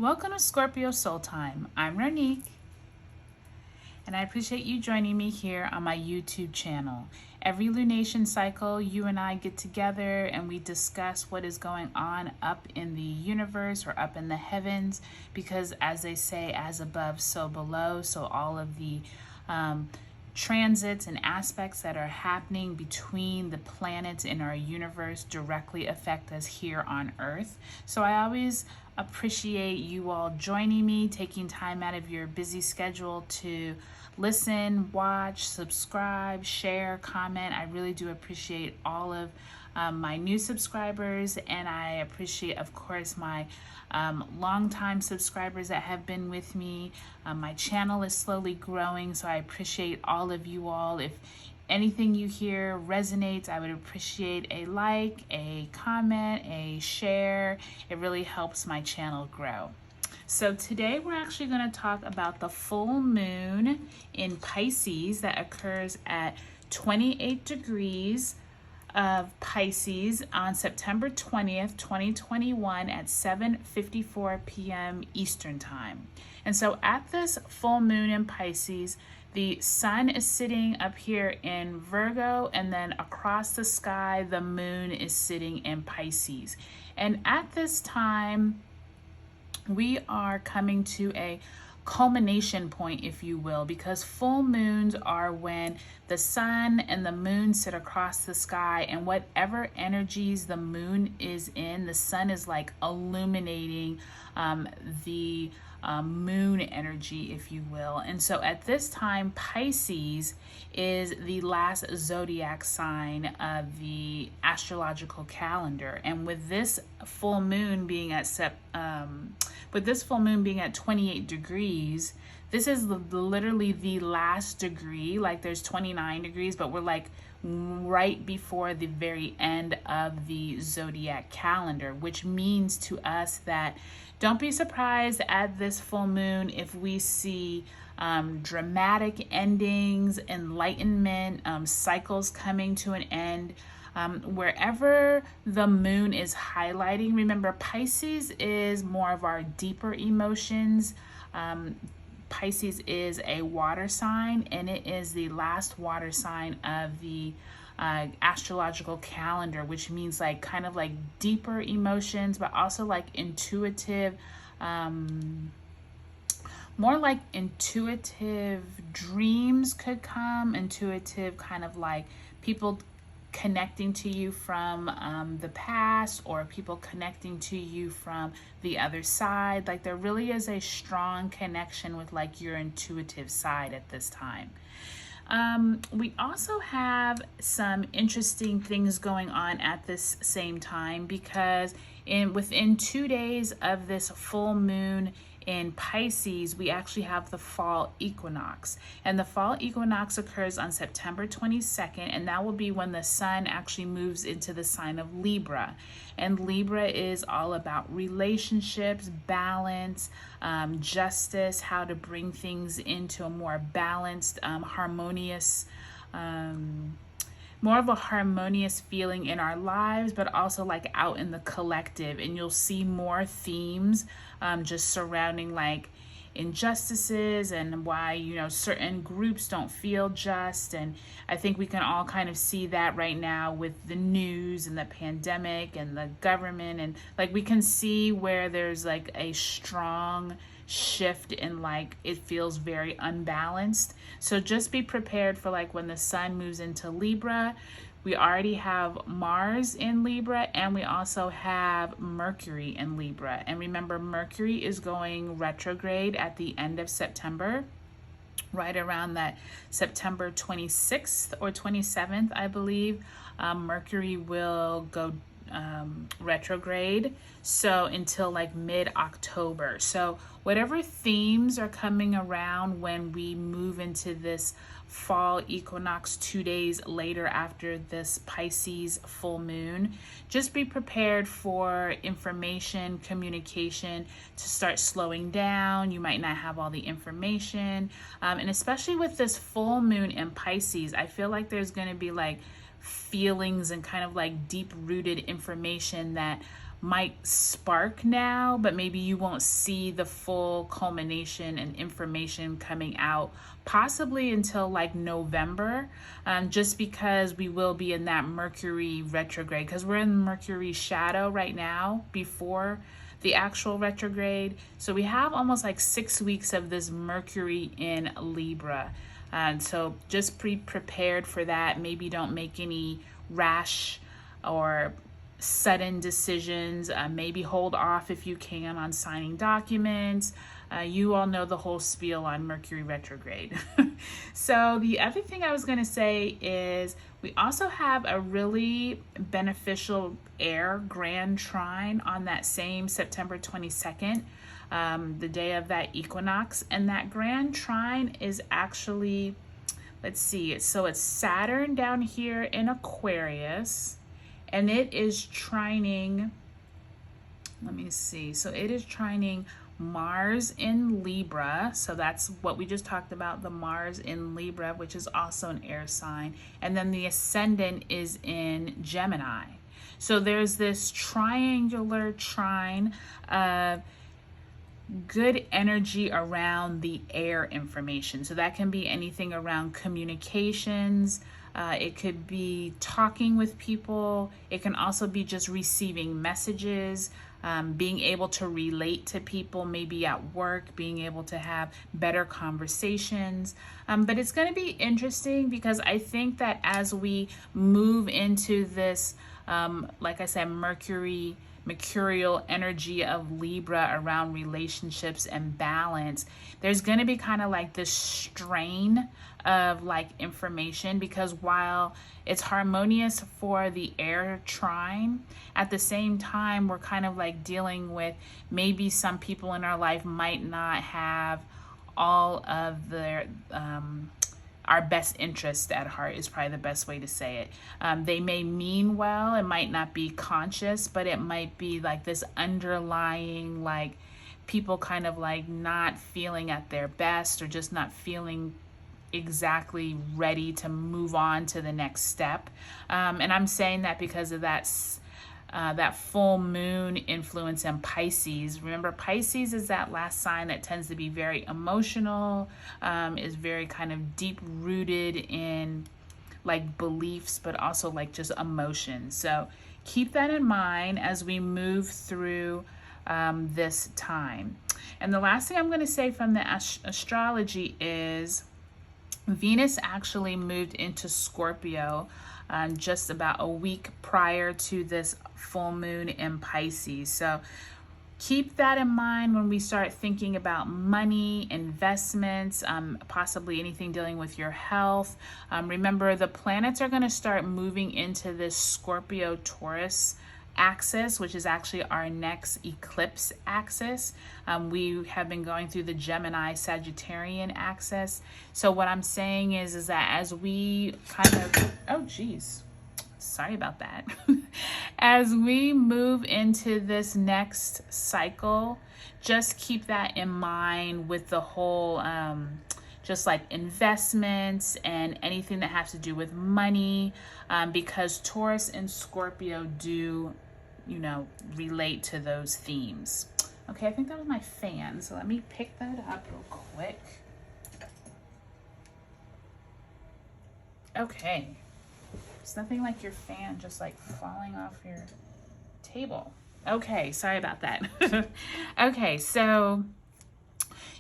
Welcome to Scorpio Soul Time. I'm Ronique, and I appreciate you joining me here on my YouTube channel. Every lunation cycle, you and I get together and we discuss what is going on up in the universe or up in the heavens, because as they say, as above, so below. So all of the transits and aspects that are happening between the planets in our universe directly affect us here on Earth. So I always appreciate you all joining me, taking time out of your busy schedule to listen, watch, subscribe, share, comment. I really do appreciate all of my new subscribers, and I appreciate, of course, my longtime subscribers that have been with me. My channel is slowly growing, so I appreciate all of you all. If anything you hear resonates, I would appreciate a like, a comment, a share. It really helps my channel grow. So today we're actually going to talk about the full moon in Pisces that occurs at 28 degrees of Pisces on September 20th, 2021 at 7:54 p.m. Eastern Time. And so at this full moon in Pisces, the sun is sitting up here in Virgo, and then across the sky, the moon is sitting in Pisces. And at this time, we are coming to a culmination point, if you will, because full moons are when the sun and the moon sit across the sky, and whatever energies the moon is in, the sun is like illuminating the moon energy, if you will. And so at this time, Pisces is the last zodiac sign of the astrological calendar, and with this full moon being at 28 degrees, this is literally the last degree. Like there's 29 degrees, but we're like right before the very end of the zodiac calendar, which means to us that don't be surprised at this full moon if we see dramatic endings, enlightenment, cycles coming to an end. Wherever the moon is highlighting, remember Pisces is more of our deeper emotions. Pisces is a water sign, and it is the last water sign of the astrological calendar, which means like kind of like deeper emotions, but also like intuitive, more like intuitive dreams could come, intuitive kind of like people connecting to you from the past, or people connecting to you from the other side. Like there really is a strong connection with like your intuitive side at this time. We also have some interesting things going on at this same time, because within 2 days of this full moon in Pisces, we actually have the Fall Equinox. And the Fall Equinox occurs on September 22nd, and that will be when the sun actually moves into the sign of Libra. And Libra is all about relationships, balance, justice, how to bring things into a more balanced, harmonious, more of a harmonious feeling in our lives, but also like out in the collective. And you'll see more themes just surrounding like injustices and why, you know, certain groups don't feel just. And I think we can all kind of see that right now with the news and the pandemic and the government, and like we can see where there's like a strong shift in like it feels very unbalanced. So just be prepared for like when the sun moves into Libra. We already have Mars in Libra, and we also have Mercury in Libra. And remember, Mercury is going retrograde at the end of September, right around that September 26th or 27th, I believe. Mercury will go retrograde, so until like mid-October. So whatever themes are coming around when we move into this fall equinox 2 days later after this Pisces full moon, just be prepared for information, communication to start slowing down. You might not have all the information, and especially with this full moon in Pisces, I feel like there's going to be like feelings and kind of like deep rooted information that might spark now, but maybe you won't see the full culmination and information coming out possibly until like November, just because we will be in that Mercury retrograde, because we're in Mercury shadow right now before the actual retrograde. So we have almost like 6 weeks of this Mercury in Libra. And so just be prepared for that. Maybe don't make any rash or sudden decisions. Maybe hold off if you can on signing documents. You all know the whole spiel on Mercury retrograde. So the other thing I was going to say is we also have a really beneficial air grand trine on that same September 22nd, the day of that equinox. And that grand trine is actually, let's see, so it's Saturn down here in Aquarius, and it is trining, let me see, so it is trining Mars in Libra. So that's what we just talked about, the Mars in Libra, which is also an air sign. And then the ascendant is in Gemini. So there's this triangular trine, good energy around the air information. So that can be anything around communications. It could be talking with people. It can also be just receiving messages, being able to relate to people, maybe at work, being able to have better conversations. But it's going to be interesting because I think that as we move into this, like I said, mercurial energy of Libra around relationships and balance, there's going to be kind of like this strain of like information, because while it's harmonious for the air trine, at the same time we're kind of like dealing with maybe some people in our life might not have all of their our best interest at heart, is probably the best way to say it. They may mean well, it might not be conscious, but it might be like this underlying, like people kind of like not feeling at their best, or just not feeling exactly ready to move on to the next step. And I'm saying that because of that full moon influence in Pisces. Remember, Pisces is that last sign that tends to be very emotional, is very kind of deep rooted in like beliefs, but also like just emotions. So keep that in mind as we move through this time. And the last thing I'm going to say from the astrology is Venus actually moved into Scorpio just about a week prior to this full moon in Pisces. So keep that in mind when we start thinking about money, investments, possibly anything dealing with your health. Remember, the planets are going to start moving into this Scorpio Taurus axis, which is actually our next eclipse axis. We have been going through the Gemini Sagittarian axis. So what I'm saying is that as we kind of, oh geez, sorry about that. As we move into this next cycle, just keep that in mind with the whole just like investments and anything that has to do with money, because Taurus and Scorpio do, you know, relate to those themes. Okay, I think that was my fan, so let me pick that up real quick. Okay, it's nothing like your fan just like falling off your table. Okay, sorry about that. Okay, so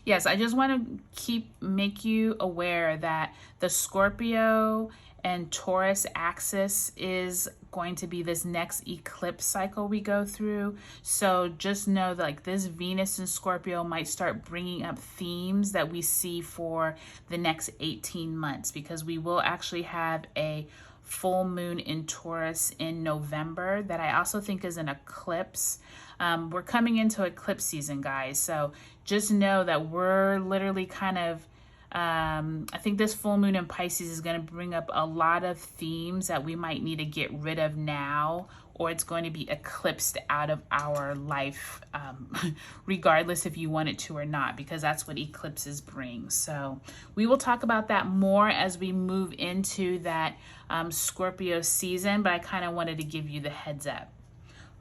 yes, I just want to make you aware that the Scorpio and Taurus axis is going to be this next eclipse cycle we go through. So just know that like this Venus in Scorpio might start bringing up themes that we see for the next 18 months, because we will actually have a full moon in Taurus in November that I also think is an eclipse. We're coming into eclipse season, guys. So just know that we're literally kind of, I think this full moon in Pisces is going to bring up a lot of themes that we might need to get rid of now, or it's going to be eclipsed out of our life, regardless if you want it to or not, because that's what eclipses bring. So we will talk about that more as we move into that Scorpio season, but I kind of wanted to give you the heads up.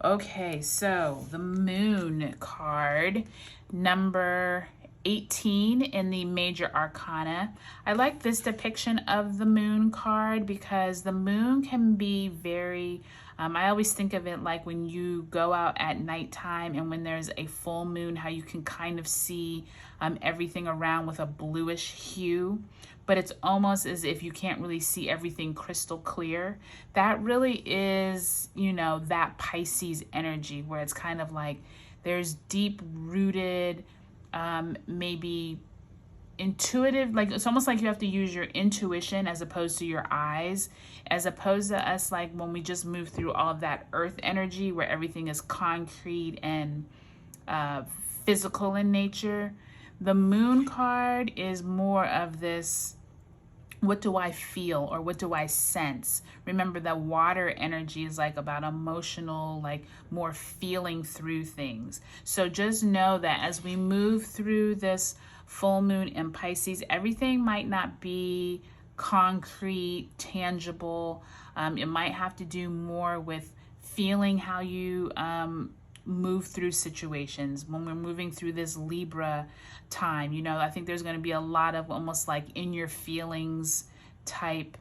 Okay, so the moon card, number 18 in the major arcana. I like this depiction of the moon card because the moon can be very, I always think of it like when you go out at nighttime and when there's a full moon, how you can kind of see everything around with a bluish hue, but it's almost as if you can't really see everything crystal clear. That really is, you know, that Pisces energy where it's kind of like there's deep rooted, maybe intuitive, like it's almost like you have to use your intuition as opposed to your eyes, as opposed to us like when we just move through all of that earth energy where everything is concrete and physical in nature. The moon card is more of this, what do I feel or what do I sense? Remember that water energy is like about emotional, like more feeling through things. So just know that as we move through this full moon in Pisces, everything might not be concrete, tangible. It might have to do more with feeling how you move through situations. When we're moving through this Libra time, you know, I think there's going to be a lot of almost like in your feelings type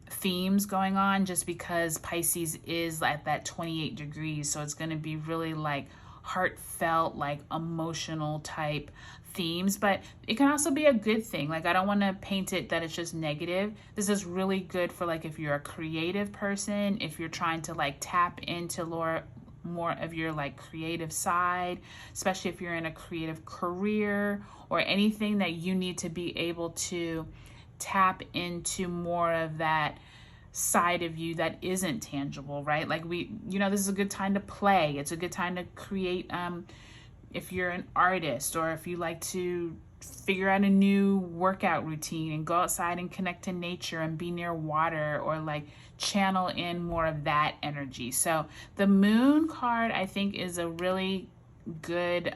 themes going on, just because Pisces is at that 28 degrees. So it's going to be really like heartfelt, like emotional type themes, but it can also be a good thing. Like, I don't want to paint it that it's just negative. This is really good for like if you're a creative person, if you're trying to like tap into more of your like creative side, especially if you're in a creative career or anything that you need to be able to tap into more of that side of you that isn't tangible, right? Like this is a good time to play. It's a good time to create, if you're an artist or if you like to figure out a new workout routine and go outside and connect to nature and be near water, or like channel in more of that energy. So the moon card, I think, is a really good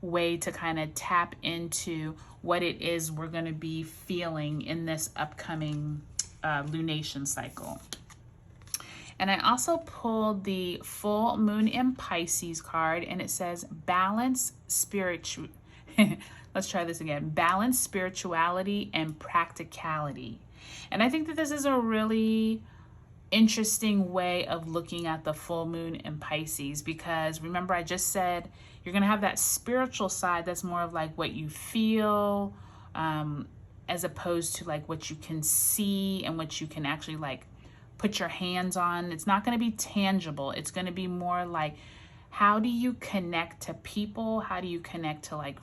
way to kind of tap into what it is we're going to be feeling in this upcoming lunation cycle. And I also pulled the full moon in Pisces card, and it says balance spiritual. Let's try this again. Balance spirituality and practicality. And I think that this is a really interesting way of looking at the full moon in Pisces, because remember I just said you're going to have that spiritual side that's more of like what you feel, as opposed to like what you can see and what you can actually like put your hands on. It's not going to be tangible. It's going to be more like, how do you connect to people? How do you connect to like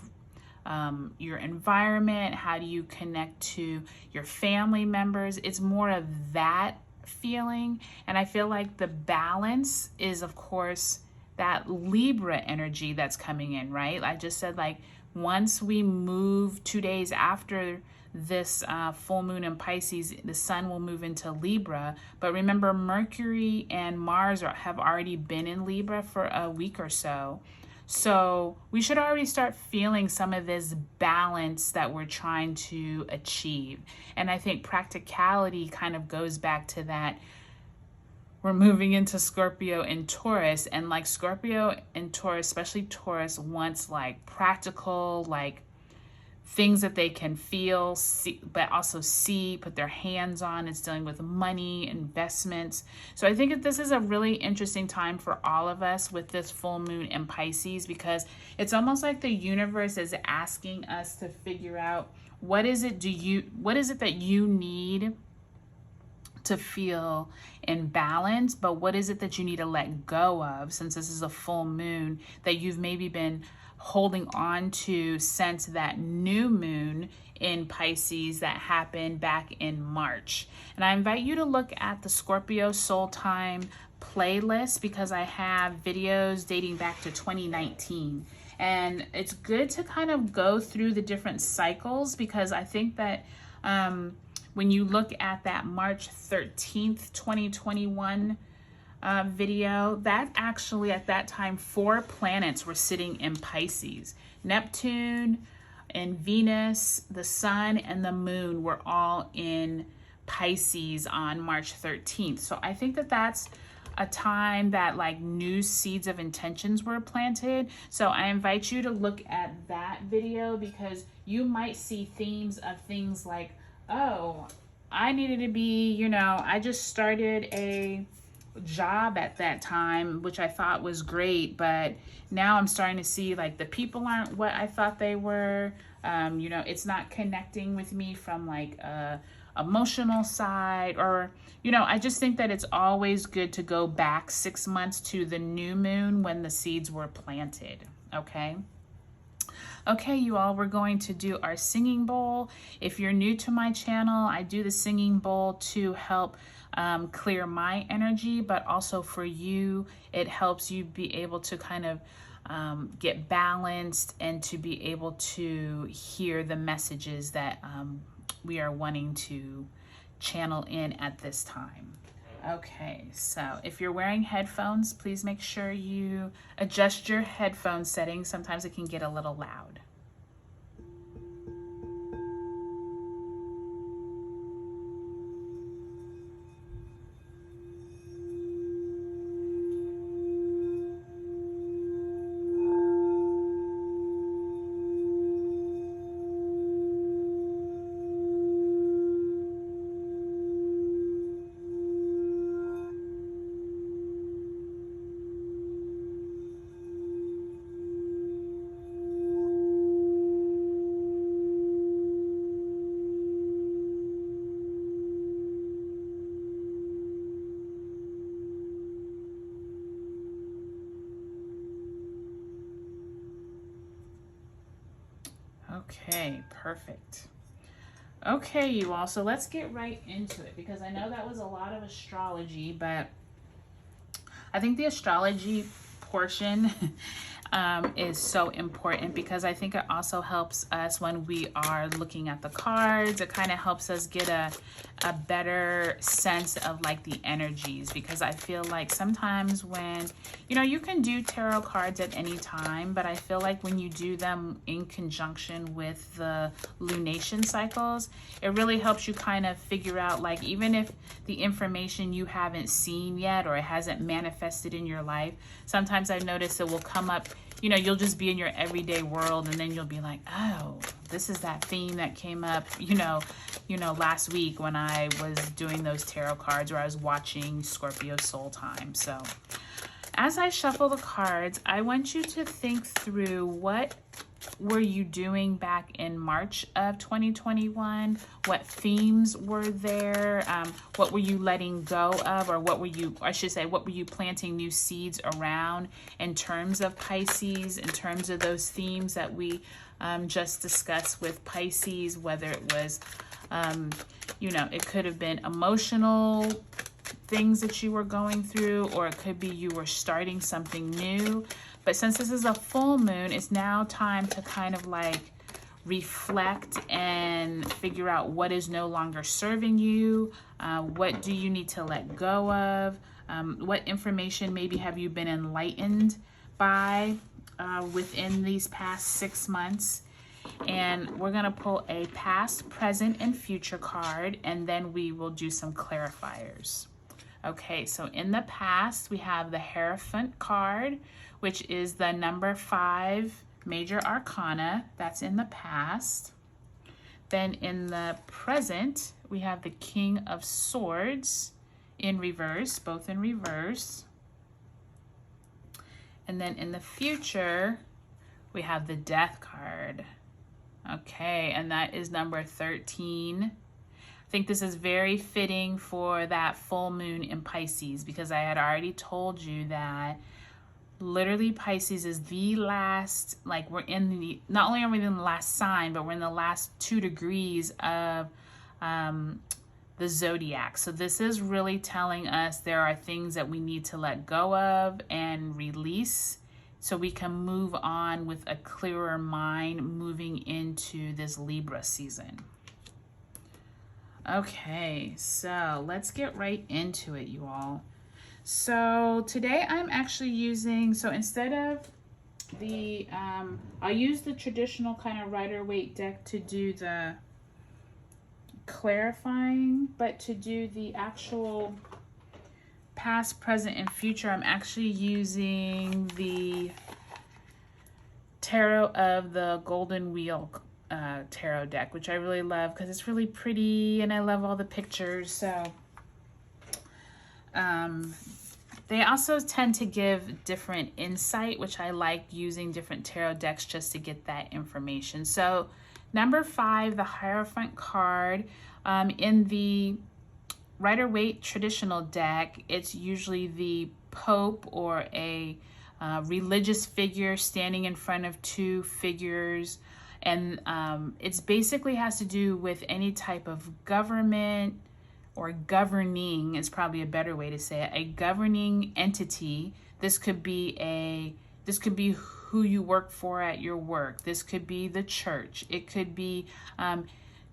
your environment? How do you connect to your family members? It's more of that feeling. And I feel like the balance is, of course, that Libra energy that's coming in, right? I just said, like, once we move 2 days after this full moon in Pisces, the sun will move into Libra. But remember, Mercury and Mars have already been in Libra for a week or so. So we should already start feeling some of this balance that we're trying to achieve. And I think practicality kind of goes back to that. We're moving into Scorpio and Taurus, and like Scorpio and Taurus, especially Taurus, wants like practical, like things that they can feel, see, but also see, put their hands on. It's dealing with money, investments. So I think that this is a really interesting time for all of us with this full moon in Pisces, because it's almost like the universe is asking us to figure out what is it that you need to feel in balance, but what is it that you need to let go of, since this is a full moon that you've maybe been holding on to since that new moon in Pisces that happened back in March. And I invite you to look at the Scorpio Soul Time playlist, because I have videos dating back to 2019. And it's good to kind of go through the different cycles, because I think that when you look at that March 13th, 2021 video, that actually at that time 4 planets were sitting in Pisces. Neptune and Venus, the Sun, and the Moon were all in Pisces on March 13th. So I think that that's a time that like new seeds of intentions were planted. So I invite you to look at that video, because you might see themes of things like, oh, I needed to be, you know, I just started a job at that time, which I thought was great, but now I'm starting to see like the people aren't what I thought they were. You know, it's not connecting with me from like a emotional side, or, you know, I just think that it's always good to go back 6 months to the new moon when the seeds were planted. Okay. Okay, you all, we're going to do our singing bowl. If you're new to my channel, I do the singing bowl to help clear my energy, but also for you, it helps you be able to kind of get balanced and to be able to hear the messages that we are wanting to channel in at this time. Okay, so if you're wearing headphones, please make sure you adjust your headphone settings. Sometimes it can get a little loud. Okay, perfect. Okay, you all, so let's get right into it, because I know that was a lot of astrology, but I think the astrology portion is so important, because I think it also helps us when we are looking at the cards. It kind of helps us get a better sense of like the energies, because I feel like sometimes when, you know, you can do tarot cards at any time, but I feel like when you do them in conjunction with the lunation cycles, it really helps you kind of figure out, like, even if the information you haven't seen yet or it hasn't manifested in your life, sometimes I've noticed it will come up. You know, you'll just be in your everyday world, and then you'll be like, oh, this is that theme that came up, you know, last week when I was doing those tarot cards, or I was watching Scorpio Soul Time. So as I shuffle the cards, I want you to think through, what were you doing back in March of 2021? What themes were there? What were you letting go of, or what were you, I should say, what were you planting new seeds around in terms of Pisces, in terms of those themes that we just discussed with Pisces, whether it was, you know, it could have been emotional things that you were going through, or it could be you were starting something new. But since this is a full moon, it's now time to kind of like reflect and figure out what is no longer serving you. What do you need to let go of? What information maybe have you been enlightened by within these past 6 months? And we're going to pull a past, present, and future card, and then we will do some clarifiers. Okay, so in the past, we have the Hierophant card, which is the number 5 major arcana. That's in the past. Then in the present, we have the King of Swords in reverse, both in reverse. And then in the future, we have the Death card. Okay, and that is number 13. I think this is very fitting for that full moon in Pisces, because I had already told you that literally Pisces is the last, like, we're in the, not only are we in the last sign, but we're in the last 2 degrees of the zodiac. So this is really telling us there are things that we need to let go of and release, so we can move on with a clearer mind moving into this Libra season. Okay, so let's get right into it, you all. So today I'm actually using, so instead of the, I'll use the traditional kind of Rider-Waite deck to do the clarifying, but to do the actual past, present, and future, I'm actually using the Tarot of the Golden Wheel tarot deck, which I really love because it's really pretty and I love all the pictures. So they also tend to give different insight, which I like using different tarot decks just to get that information. So number 5, the Hierophant card. In the Rider-Waite traditional deck, it's usually the Pope or a religious figure standing in front of two figures. And it's basically has to do with any type of government, or governing is probably a better way to say it, a governing entity. This could be who you work for at your work. This could be the church. It could be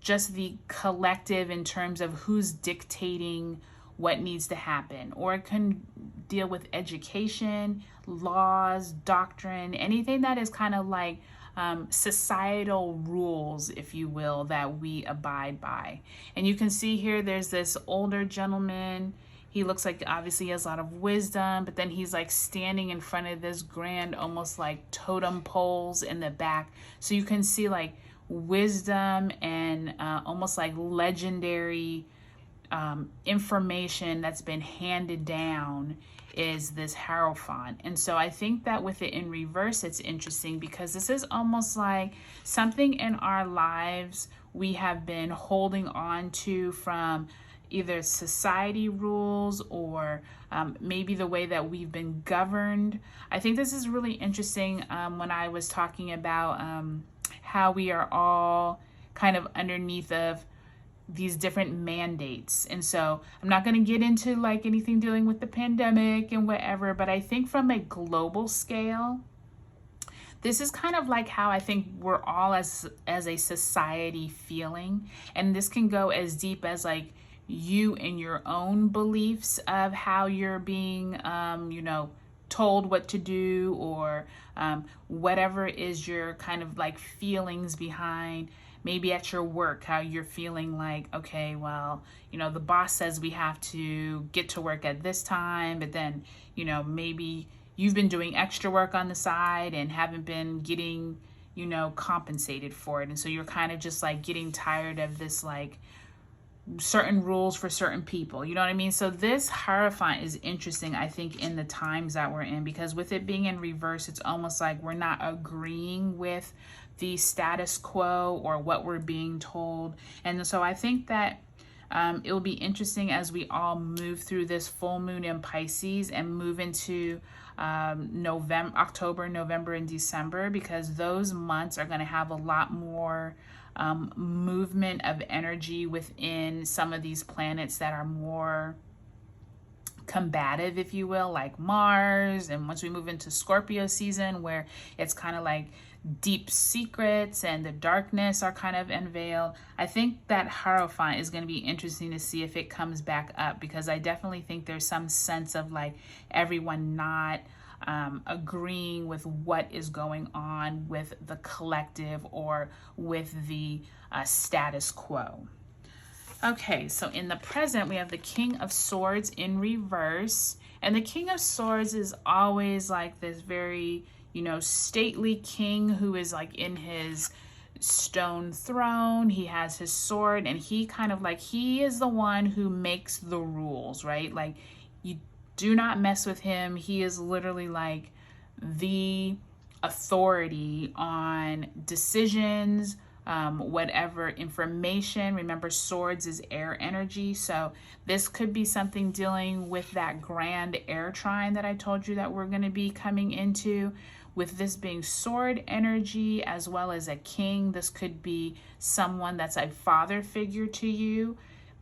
just the collective in terms of who's dictating what needs to happen. Or it can deal with education, laws, doctrine, anything that is kind of like societal rules, if you will, that we abide by. And you can see here there's this older gentleman. He looks like obviously he has a lot of wisdom, but then he's like standing in front of this grand, almost like totem poles in the back. So you can see like wisdom and almost like legendary information that's been handed down is this Hierophant. And so I think that with it in reverse, it's interesting because this is almost like something in our lives we have been holding on to from either society rules or maybe the way that we've been governed. I think this is really interesting when I was talking about how we are all kind of underneath of these different mandates. And so I'm not going to get into like anything dealing with the pandemic and whatever, but I think from a global scale, this is kind of like how I think we're all as a society feeling. And this can go as deep as like you and your own beliefs of how you're being, told what to do, or whatever is your kind of like feelings behind maybe at your work, how you're feeling like, okay, well, the boss says we have to get to work at this time, but then, maybe you've been doing extra work on the side and haven't been getting, compensated for it. And so you're kind of just like getting tired of this, like certain rules for certain people. You know what I mean? So this Hierophant is interesting, I think, in the times that we're in, because with it being in reverse, it's almost like we're not agreeing with the status quo or what we're being told. And so I think that it will be interesting as we all move through this full moon in Pisces and move into October, November, and December, because those months are going to have a lot more movement of energy within some of these planets that are more combative, if you will, like Mars. And once we move into Scorpio season, where it's kind of like deep secrets and the darkness are kind of unveiled, I think that Hierophant is going to be interesting to see if it comes back up, because I definitely think there's some sense of like everyone not agreeing with what is going on with the collective or with the status quo. Okay, so in the present, we have the King of Swords in reverse. And the King of Swords is always like this very, stately king who is like in his stone throne. He has his sword, and he kind of like, he is the one who makes the rules, right? Like, you do not mess with him. He is literally like the authority on decisions, whatever information. Remember, swords is air energy. So this could be something dealing with that grand air trine that I told you that we're going to be coming into. With this being sword energy as well as a king, this could be someone that's a father figure to you,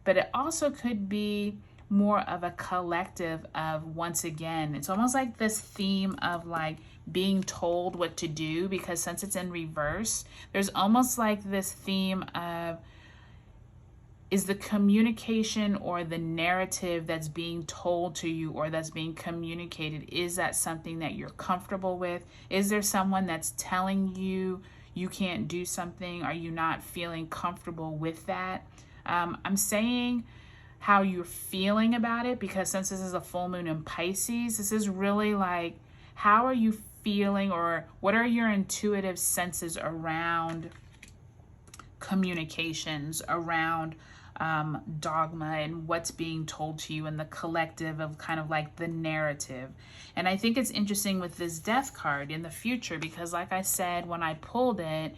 but it also could be more of a collective of, once again, it's almost like this theme of like being told what to do, because since it's in reverse, there's almost like this theme of is the communication or the narrative that's being told to you or that's being communicated, is that something that you're comfortable with? Is there someone that's telling you you can't do something? Are you not feeling comfortable with that? I'm saying how you're feeling about it, because since this is a full moon in Pisces, this is really like, how are you feeling, or what are your intuitive senses around communications, around dogma and what's being told to you, and the collective of kind of like the narrative. And I think it's interesting with this death card in the future, because like I said when I pulled it,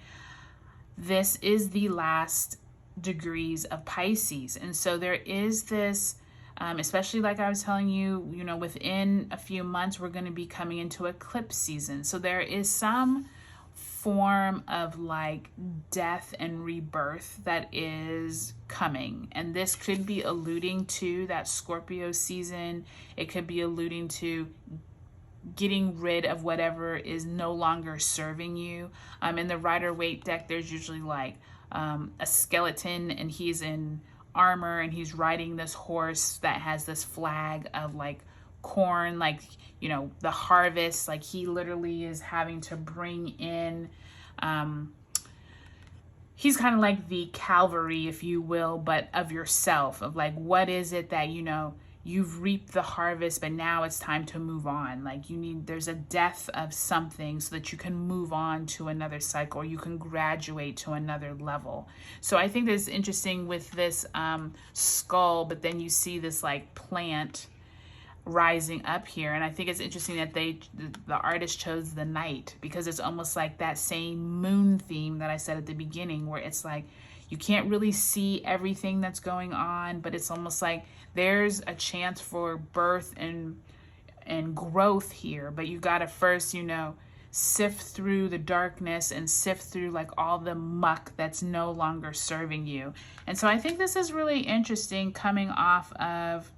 this is the last degrees of Pisces. And so there is this, especially like I was telling you, you know, within a few months, we're going to be coming into eclipse season. So there is some form of like death and rebirth that is coming, and this could be alluding to that Scorpio season. It could be alluding to getting rid of whatever is no longer serving you. In the Rider-Waite deck, there's usually like a skeleton, and he's in armor, and he's riding this horse that has this flag of like corn, like, you know, the harvest. Like he literally is having to bring in, he's kind of like the cavalry, if you will, but of yourself, of like, what is it that, you know, you've reaped the harvest, but now it's time to move on. Like you need, there's a death of something so that you can move on to another cycle, or you can graduate to another level. So I think that's interesting with this skull, but then you see this like plant rising up here. And I think it's interesting that the artist chose the night, because it's almost like that same moon theme that I said at the beginning, where it's like you can't really see everything that's going on, but it's almost like there's a chance for birth and growth here. But you got to first, you know, sift through the darkness and sift through like all the muck that's no longer serving you. And so I think this is really interesting, coming off of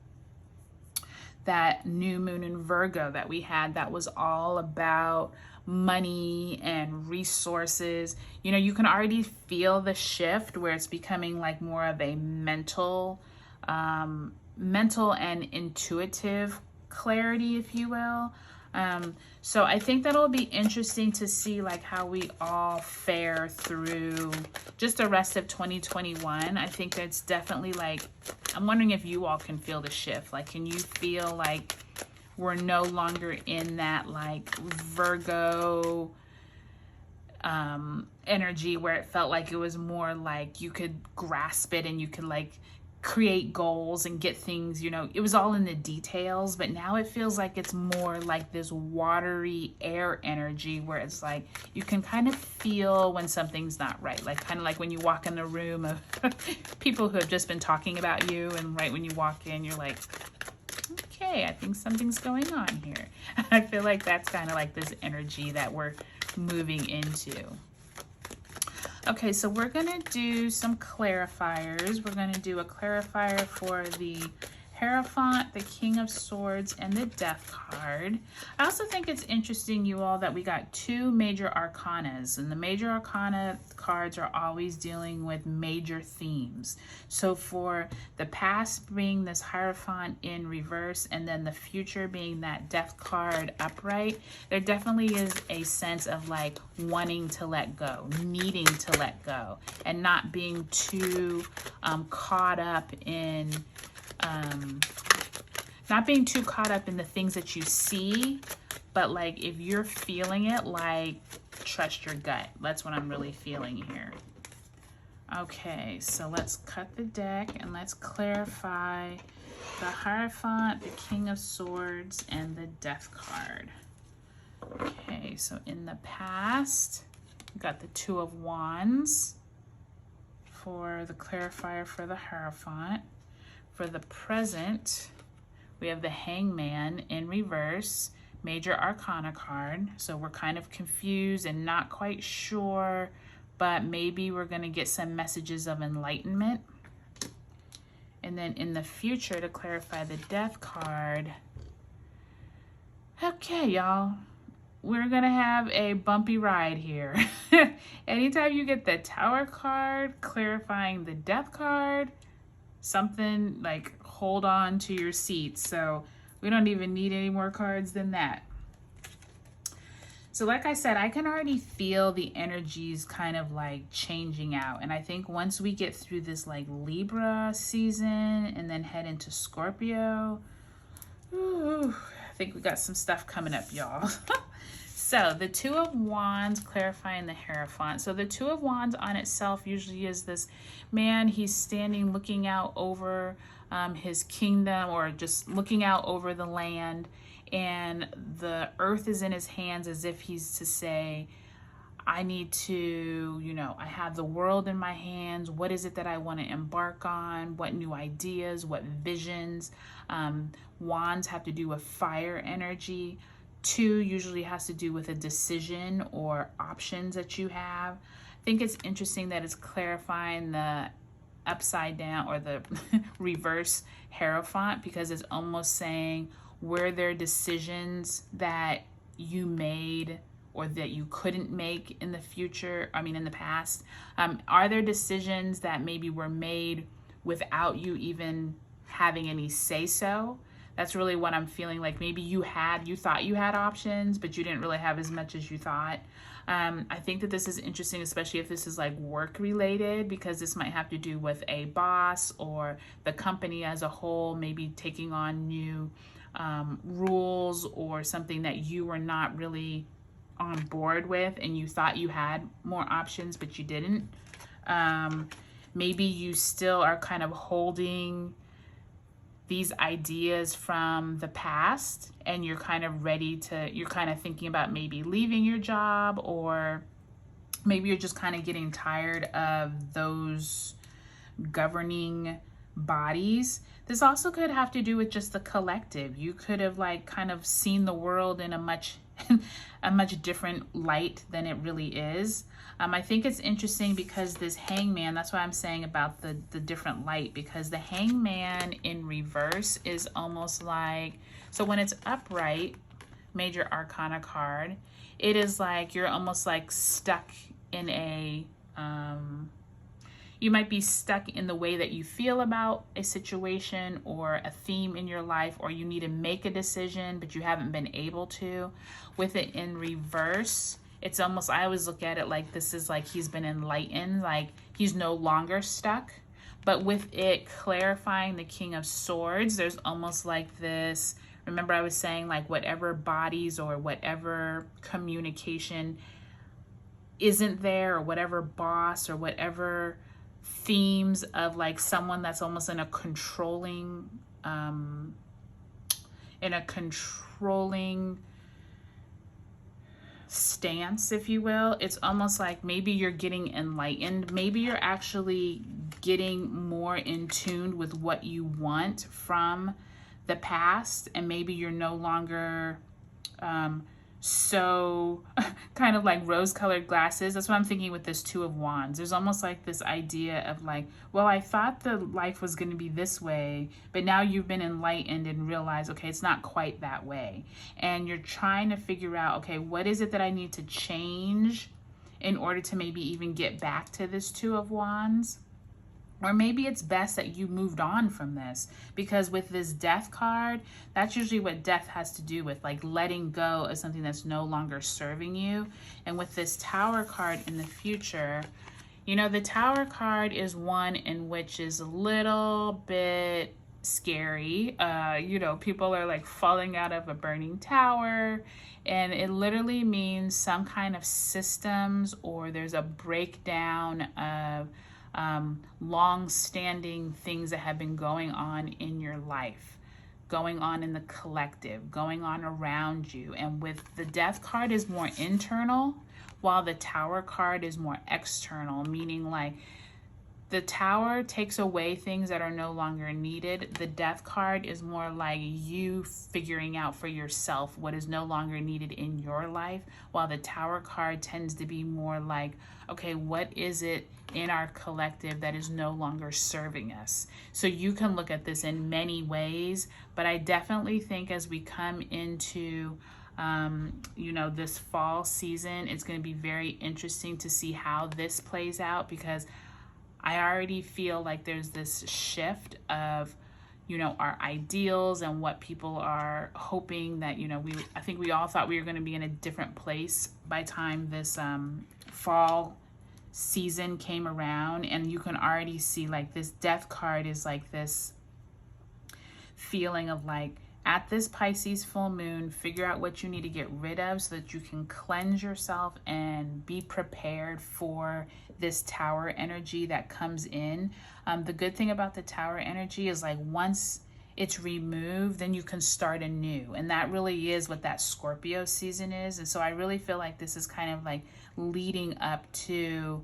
that new moon in Virgo that we had, that was all about money and resources. You know, you can already feel the shift where it's becoming like more of a mental and intuitive clarity, if you will. So I think that'll be interesting to see like how we all fare through just the rest of 2021. I think that's definitely like, I'm wondering if you all can feel the shift. Like, can you feel like we're no longer in that like Virgo energy where it felt like it was more like you could grasp it and you could like create goals and get things, you know, it was all in the details. But now it feels like it's more like this watery air energy where it's like you can kind of feel when something's not right, like kind of like when you walk in the room of people who have just been talking about you, and right when you walk in you're like, okay, I think something's going on here. I feel like that's kind of like this energy that we're moving into. Okay, so we're going to do some clarifiers. We're going to do a clarifier for the Hierophant, the King of Swords, and the Death card. I also think it's interesting, you all, that we got two major arcanas, and the major arcana cards are always dealing with major themes. So for the past being this Hierophant in reverse, and then the future being that Death card upright, there definitely is a sense of like wanting to let go, needing to let go, and not being too caught up in not being too caught up in the things that you see, but like if you're feeling it, like trust your gut. That's what I'm really feeling here. Okay, so let's cut the deck and let's clarify the Hierophant, the King of Swords, and the Death card. Okay, so in the past, we got the Two of Wands for the clarifier for the Hierophant. For the present, we have the Hangman in reverse, major arcana card. So we're kind of confused and not quite sure, but maybe we're going to get some messages of enlightenment. And then in the future, to clarify the Death card, okay, y'all, we're going to have a bumpy ride here. Anytime you get the Tower card clarifying the Death card, something like hold on to your seats. So we don't even need any more cards than that. So like I said, I can already feel the energies kind of like changing out. And I think once we get through this like Libra season and then head into Scorpio, ooh, I think we got some stuff coming up, y'all. So the Two of Wands clarifying the Hierophant. So the Two of Wands on itself usually is this man, he's standing looking out over his kingdom, or just looking out over the land, and the earth is in his hands, as if he's to say, I need to, you know, I have the world in my hands. What is it that I want to embark on? What new ideas, what visions? Wands have to do with fire energy. Two usually has to do with a decision or options that you have. I think it's interesting that it's clarifying the upside down or the reverse Hierophant, because it's almost saying, were there decisions that you made or that you couldn't make in the future, in the past? Are there decisions that maybe were made without you even having any say-so? That's really what I'm feeling like. Maybe you thought you had options, but you didn't really have as much as you thought. I think that this is interesting, especially if this is like work related, because this might have to do with a boss or the company as a whole, maybe taking on new rules or something that you were not really on board with, and you thought you had more options, but you didn't. Maybe you still are kind of holding these ideas from the past, and you're kind of you're kind of thinking about maybe leaving your job, or maybe you're just kind of getting tired of those governing bodies. This also could have to do with just the collective. You could have like kind of seen the world in a much different light than it really is. I think it's interesting because this Hangman, that's why I'm saying about the different light, because the Hangman in reverse is almost like, so when it's upright, Major Arcana card, it is like you're almost like stuck in a, you might be stuck in the way that you feel about a situation or a theme in your life, or you need to make a decision, but you haven't been able to. With it in reverse, it's almost, I always look at it like this is like he's been enlightened, like he's no longer stuck. But with it clarifying the King of Swords, there's almost like this, remember I was saying like whatever bodies or whatever communication isn't there, or whatever boss or whatever themes of like someone that's almost in a controlling stance, if you will. It's almost like maybe you're getting enlightened. Maybe you're actually getting more in tune with what you want from the past, and maybe you're no longer so kind of like rose-colored glasses. That's what I'm thinking with this Two of Wands. There's almost like this idea of like, well, I thought the life was going to be this way, but now you've been enlightened and realized, okay, it's not quite that way. And you're trying to figure out, okay, what is it that I need to change in order to maybe even get back to this Two of Wands? Or maybe it's best that you moved on from this, because with this Death card, that's usually what death has to do with, like letting go of something that's no longer serving you. And with this Tower card in the future, you know, the Tower card is one in which is a little bit scary. You know, people are like falling out of a burning tower, and it literally means some kind of systems, or there's a breakdown of long-standing things that have been going on in your life, going on in the collective, going on around you. And with the Death card is more internal, while the Tower card is more external, meaning like the Tower takes away things that are no longer needed. The Death card is more like you figuring out for yourself what is no longer needed in your life, while the Tower card tends to be more like, okay, what is it in our collective that is no longer serving us? So you can look at this in many ways, but I definitely think as we come into you know, this fall season, it's going to be very interesting to see how this plays out, because I already feel like there's this shift of, you know, our ideals and what people are hoping that, you know, I think we all thought we were going to be in a different place by time this fall season came around. And you can already see like this death card is like this feeling of like, at this Pisces full moon, figure out what you need to get rid of so that you can cleanse yourself and be prepared for this Tower energy that comes in. The good thing about the Tower energy is like once it's removed, then you can start anew. And that really is what that Scorpio season is. And so I really feel like this is kind of like leading up to,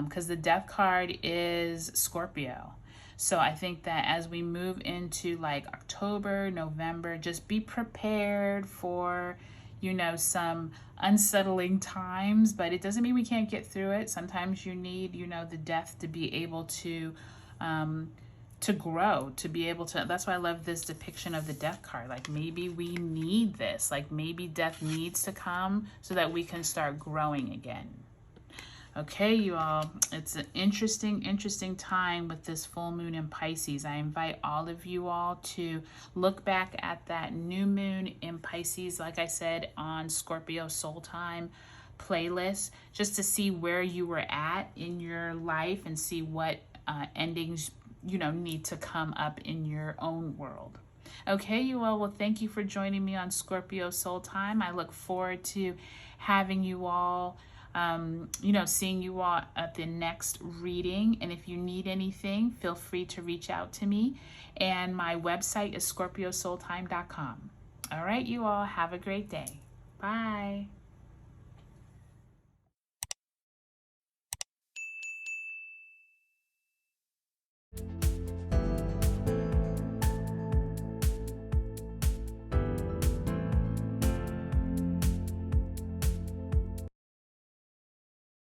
because the death card is Scorpio. So I think that as we move into like October, November, just be prepared for, you know, some unsettling times, but it doesn't mean we can't get through it. Sometimes you need, you know, the death to be able to grow, to be able to, that's why I love this depiction of the death card. Like maybe we need this, like maybe death needs to come so that we can start growing again. Okay, you all, it's an interesting time with this full moon in Pisces. I invite all of you all to look back at that new moon in Pisces, like I said, on Scorpio Soul Time playlist, just to see where you were at in your life and see what endings, you know, need to come up in your own world. Okay, you all, well, thank you for joining me on Scorpio Soul Time. I look forward to having you all you know, seeing you all at the next reading. And if you need anything, feel free to reach out to me. And my website is scorpiosoultime.com. All right, you all, have a great day. Bye.